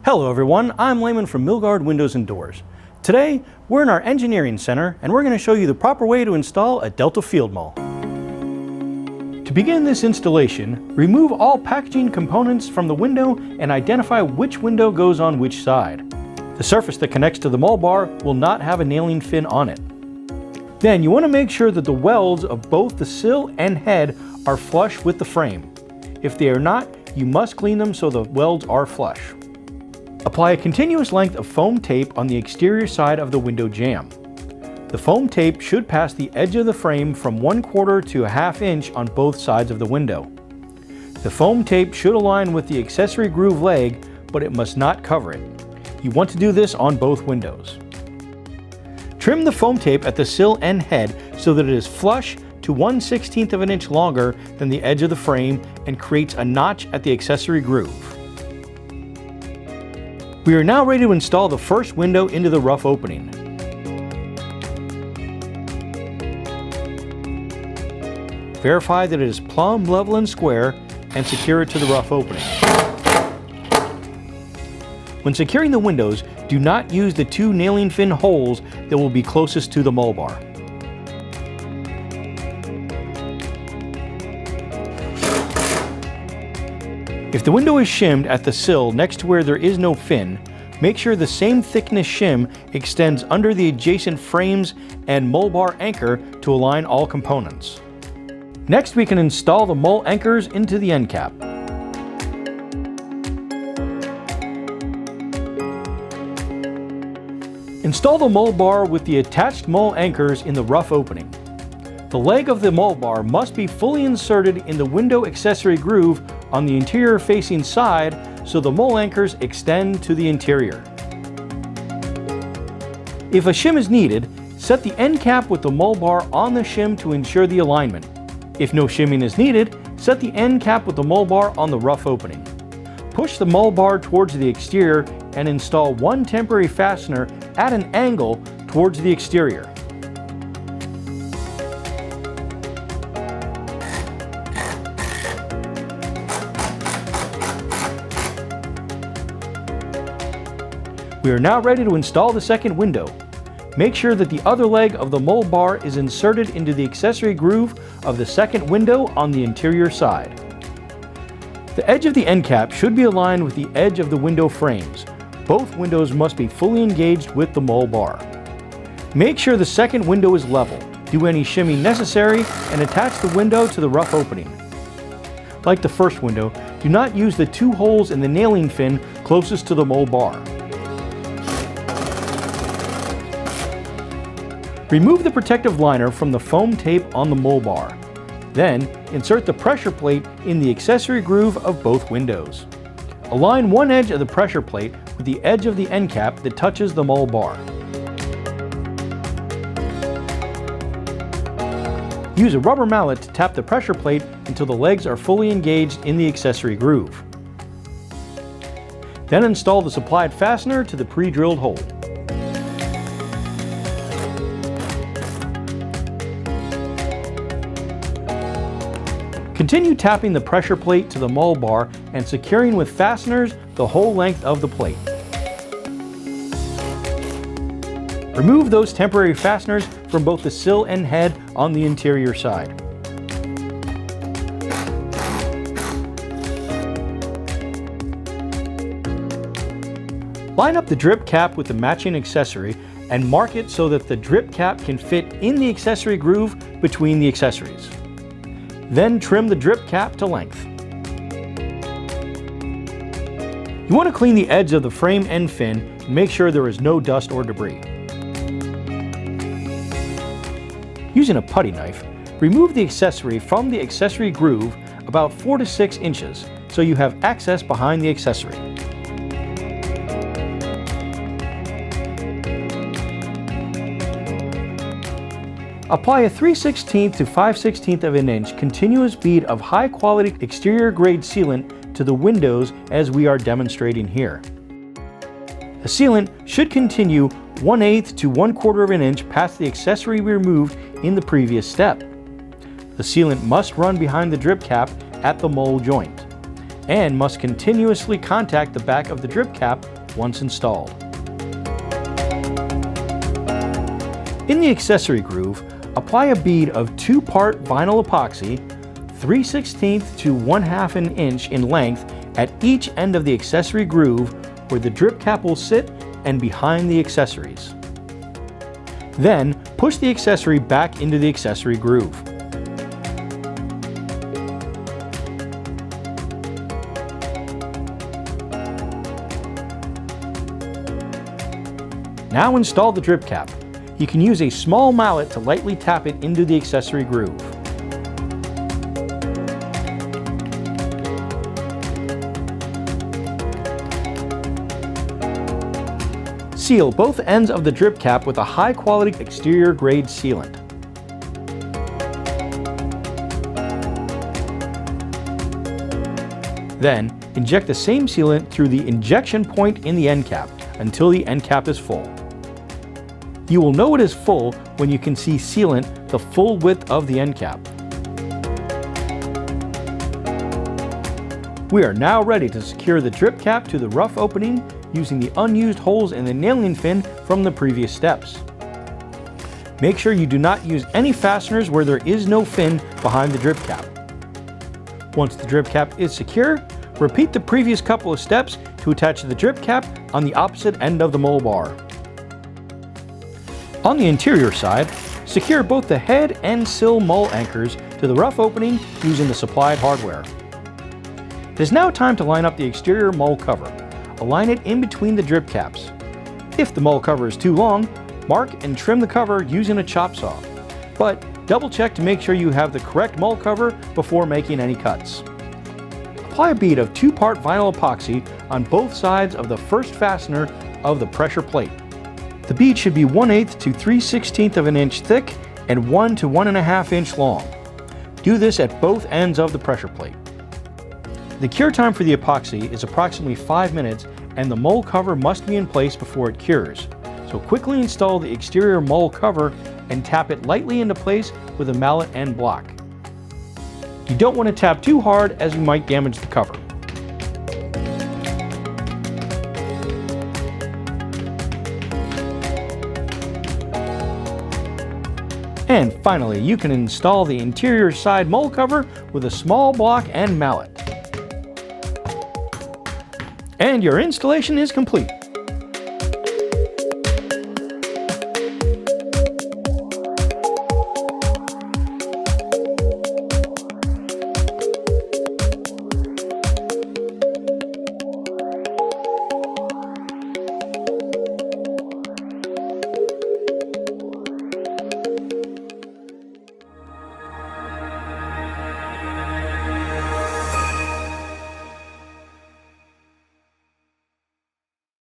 Hello everyone, I'm Layman from Milgard Windows and Doors. Today, we're in our engineering center and we're going to show you the proper way to install a Delta field mull. To begin this installation, remove all packaging components from the window and identify which window goes on which side. The surface that connects to the mull bar will not have a nailing fin on it. Then you want to make sure that the welds of both the sill and head are flush with the frame. If they are not, you must clean them so the welds are flush. Apply a continuous length of foam tape on the exterior side of the window jamb. The foam tape should pass the edge of the frame from 1/4 to 1/2 inch on both sides of the window. The foam tape should align with the accessory groove leg, but it must not cover it. You want to do this on both windows. Trim the foam tape at the sill and head so that it is flush to 1/16 of an inch longer than the edge of the frame and creates a notch at the accessory groove. We are now ready to install the first window into the rough opening. Verify that it is plumb, level, and square, and secure it to the rough opening. When securing the windows, do not use the 2 nailing fin holes that will be closest to the mull bar. If the window is shimmed at the sill next to where there is no fin, make sure the same thickness shim extends under the adjacent frames and mull bar anchor to align all components. Next, we can install the mull anchors into the end cap. Install the mull bar with the attached mull anchors in the rough opening. The leg of the mull bar must be fully inserted in the window accessory groove on the interior facing side so the mull anchors extend to the interior. If a shim is needed, set the end cap with the mull bar on the shim to ensure the alignment. If no shimming is needed, set the end cap with the mull bar on the rough opening. Push the mull bar towards the exterior and install one temporary fastener at an angle towards the exterior. We are now ready to install the second window. Make sure that the other leg of the mull bar is inserted into the accessory groove of the second window on the interior side. The edge of the end cap should be aligned with the edge of the window frames. Both windows must be fully engaged with the mull bar. Make sure the second window is level. Do any shimming necessary and attach the window to the rough opening. Like the first window, do not use the 2 holes in the nailing fin closest to the mull bar. Remove the protective liner from the foam tape on the mull bar. Then, insert the pressure plate in the accessory groove of both windows. Align one edge of the pressure plate with the edge of the end cap that touches the mull bar. Use a rubber mallet to tap the pressure plate until the legs are fully engaged in the accessory groove. Then install the supplied fastener to the pre-drilled hole. Continue tapping the pressure plate to the mull bar and securing with fasteners the whole length of the plate. Remove those temporary fasteners from both the sill and head on the interior side. Line up the drip cap with the matching accessory and mark it so that the drip cap can fit in the accessory groove between the accessories. Then trim the drip cap to length. You want to clean the edge of the frame end fin and make sure there is no dust or debris. Using a putty knife, remove the accessory from the accessory groove about 4 to 6 inches so you have access behind the accessory. Apply a 3/16 to 5/16 of an inch continuous bead of high quality exterior grade sealant to the windows as we are demonstrating here. The sealant should continue 1/8 to 1/4 of an inch past the accessory we removed in the previous step. The sealant must run behind the drip cap at the mull joint and must continuously contact the back of the drip cap once installed. In the accessory groove, apply a bead of 2-part vinyl epoxy, 3/16 to 1/2 inch in length at each end of the accessory groove where the drip cap will sit and behind the accessories. Then, push the accessory back into the accessory groove. Now install the drip cap. You can use a small mallet to lightly tap it into the accessory groove. Seal both ends of the drip cap with a high-quality exterior grade sealant. Then, inject the same sealant through the injection point in the end cap until the end cap is full. You will know it is full when you can see sealant the full width of the end cap. We are now ready to secure the drip cap to the rough opening using the unused holes in the nailing fin from the previous steps. Make sure you do not use any fasteners where there is no fin behind the drip cap. Once the drip cap is secure, repeat the previous couple of steps to attach the drip cap on the opposite end of the Mull bar. On the interior side, secure both the head and sill Mull anchors to the rough opening using the supplied hardware. It is now time to line up the exterior Mull cover. Align it in between the drip caps. If the Mull cover is too long, mark and trim the cover using a chop saw. But double check to make sure you have the correct Mull cover before making any cuts. Apply a bead of 2-part vinyl epoxy on both sides of the first fastener of the pressure plate. The bead should be 1/8 to 3/16 of an inch thick and 1 to 1.5 inch long. Do this at both ends of the pressure plate. The cure time for the epoxy is approximately 5 minutes and the Mull cover must be in place before it cures. So quickly install the exterior Mull cover and tap it lightly into place with a mallet and block. You don't want to tap too hard as you might damage the cover. And finally, you can install the interior side Mull cover with a small block and mallet. And your installation is complete.